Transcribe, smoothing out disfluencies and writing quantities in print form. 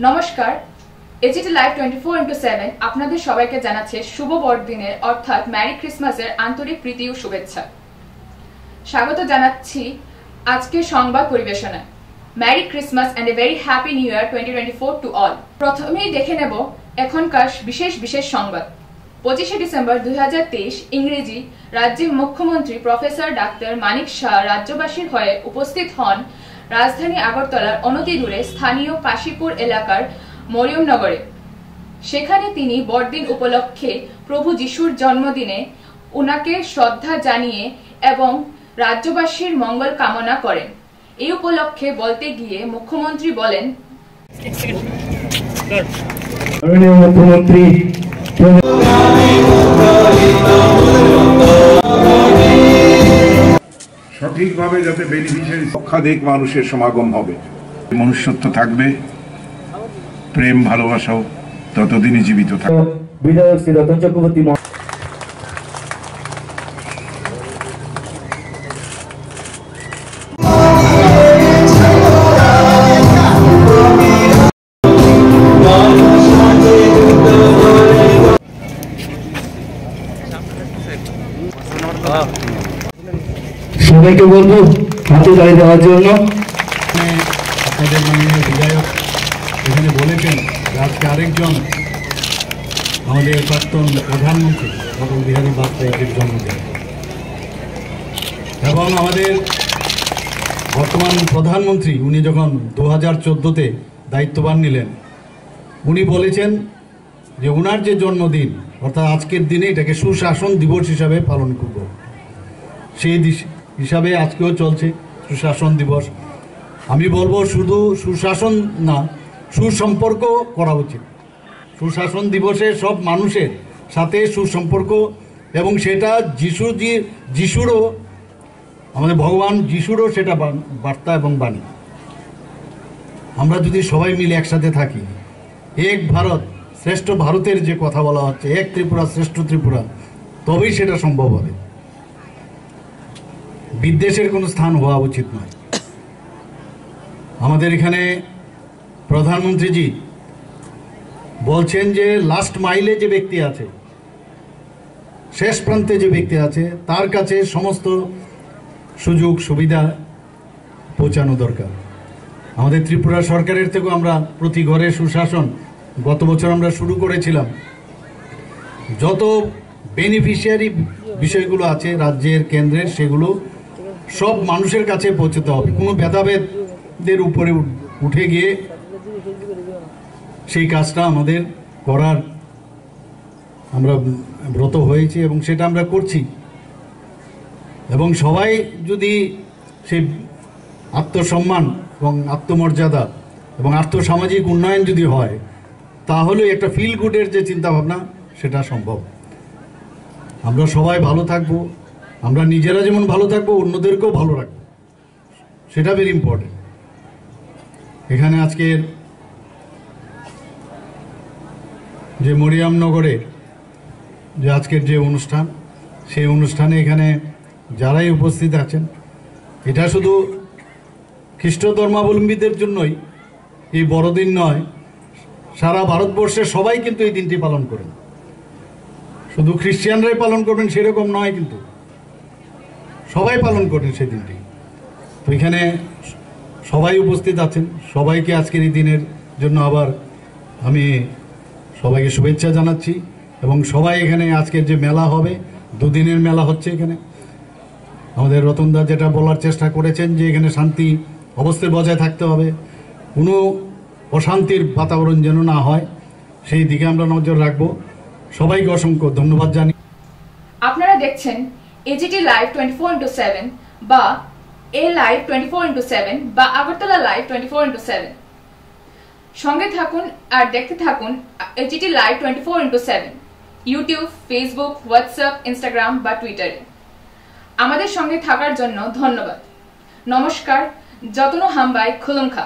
নমস্কার, AGT live 24x7 আপনাদের সবাইকে জানাচ্ছে শুভ বড়দিনের অর্থাৎ ম্যারি ক্রিসমাসের আন্তরিক প্রীতি ও শুভেচ্ছা। স্বাগত জানাচ্ছি আজকের সংবাদ পরিবেশনায়। Merry Christmas and a very happy new year 2024 to all. প্রথমেই দেখে নেব এখনকার বিশেষ সংবাদ। 25শে ডিসেম্বর 2023 ইংরেজি রাজ্যের মুখ্যমন্ত্রী প্রফেসর ডাক্তার মানিক শাহ রাজ্যবাসীর হয়ে উপস্থিত হন রাজধানী আগরতলার অনতি দূরে স্থানীয় কাশীপুর এলাকার মরিয়মনগরে। সেখানে তিনি বড়দিন উপলক্ষে প্রভু যিশুর জন্মদিনে উনাকে শ্রদ্ধা জানিয়ে এবং রাজ্যবাসীর মঙ্গল কামনা করেন। এই উপলক্ষে বলতে গিয়ে মুখ্যমন্ত্রী বলেন, মুখ্যমন্ত্রী সঠিকভাবে যাতে বেনিফিশিয়ারি লক্ষাধিক মানুষের সমাগম হবে, মনুষ্যত্ব থাকবে, প্রেম ভালোবাসাও ততদিনই জীবিত থাকবে। বিধায়ক শ্রী রতন চক্রবর্তী সবাইকে বলবো হাতে দাঁড়িয়ে দেওয়ার জন্য। আপনাদের মাননীয় বিধায়ক এখানে বলেছেন আজকে আরেকজন আমাদের প্রাক্তন প্রধানমন্ত্রী অটল বিহারী বাজপেয়ীর জন্মদিন এবং আমাদের বর্তমান প্রধানমন্ত্রী উনি যখন 2014-তে দায়িত্বভার নিলেন উনি বলেছেন যে ওনার যে জন্মদিন অর্থাৎ আজকের দিনে এটাকে সুশাসন দিবস হিসাবে পালন করব। সেই হিসাবে আজকেও চলছে সুশাসন দিবস। আমি বলবো শুধু সুশাসন না, সুসম্পর্ক করা উচিত। সুশাসন দিবসে সব মানুষের সাথে সুসম্পর্ক এবং সেটা যিশুরও আমাদের ভগবান যিশুরও সেটা বার্তা এবং বাণী। আমরা যদি সবাই মিলে একসাথে থাকি, এক ভারত শ্রেষ্ঠ ভারতের যে কথা বলা হচ্ছে, এক ত্রিপুরা শ্রেষ্ঠ ত্রিপুরা, তবেই সেটা সম্ভব হবে। বিদ্বেষের কোনো স্থান হওয়া উচিত নয়। আমাদের এখানে প্রধানমন্ত্রীজি বলছেন যে লাস্ট মাইলে যে ব্যক্তি আছে, শেষ প্রান্তে যে ব্যক্তি আছে, তার কাছে সমস্ত সুযোগ সুবিধা পৌঁছানো দরকার। আমাদের ত্রিপুরা সরকারের থেকেও আমরা প্রতি ঘরে সুশাসন গত বছর আমরা শুরু করেছিলাম। যত বেনিফিশিয়ারি বিষয়গুলো আছে রাজ্যের কেন্দ্রের, সেগুলো সব মানুষের কাছে পৌঁছতে হবে। কোনো ভেদাভেদের উপরে উঠে গিয়ে সেই কাজটা আমাদের করার আমরা ব্রত হয়েছি এবং সেটা আমরা করছি। এবং সবাই যদি সেই আত্মসম্মান এবং আত্মমর্যাদা এবং আর্থসামাজিক উন্নয়ন যদি হয়, তাহলে একটা ফিল গুডের যে চিন্তাভাবনা সেটা সম্ভব। আমরা সবাই ভালো থাকবো, আমরা নিজেরা যেমন ভালো থাকবো অন্যদেরকেও ভালো রাখবো, সেটা ভেরি ইম্পর্টেন্ট। এখানে আজকের যে মরিয়মনগরের যে আজকের যে অনুষ্ঠান, সেই অনুষ্ঠানে এখানে যারাই উপস্থিত আছেন, এটা শুধু খ্রিস্ট ধর্মাবলম্বীদের জন্যই এই বড়দিন নয়, সারা ভারতবর্ষের সবাই কিন্তু এই দিনটি পালন করেন। শুধু খ্রিস্টানরাই পালন করবেন সেরকম নয়, কিন্তু সবাই পালন করেন সেই দিনটি। তো এখানে সবাই উপস্থিত আছেন, সবাইকে আজকের এই দিনের জন্য আবার আমি সবাইকে শুভেচ্ছা জানাচ্ছি। এবং সবাই এখানে আজকের যে মেলা হবে, দুদিনের মেলা হচ্ছে এখানে, আমাদের রতনদা যেটা বলার চেষ্টা করেছেন যে এখানে শান্তি অবস্থায় বজায় থাকতে হবে, কোনো অশান্তির বাতাবরণ যেন না হয়, সেই দিকে আমরা নজর রাখবো। সবাইকে অসংখ্য ধন্যবাদ জানি। আপনারা দেখছেন এজিটি লাইভ 24x7 বা এ লাইভ 24x7 বা আগরতলা লাইভ 24x7। সঙ্গে থাকুন আর দেখতে থাকুন AGT live 24x7 YouTube, Facebook, WhatsApp, Instagram বা টুইটারে। আমাদের সঙ্গে থাকার জন্য ধন্যবাদ। নমস্কার। যতন হামবাই খুলুমখা।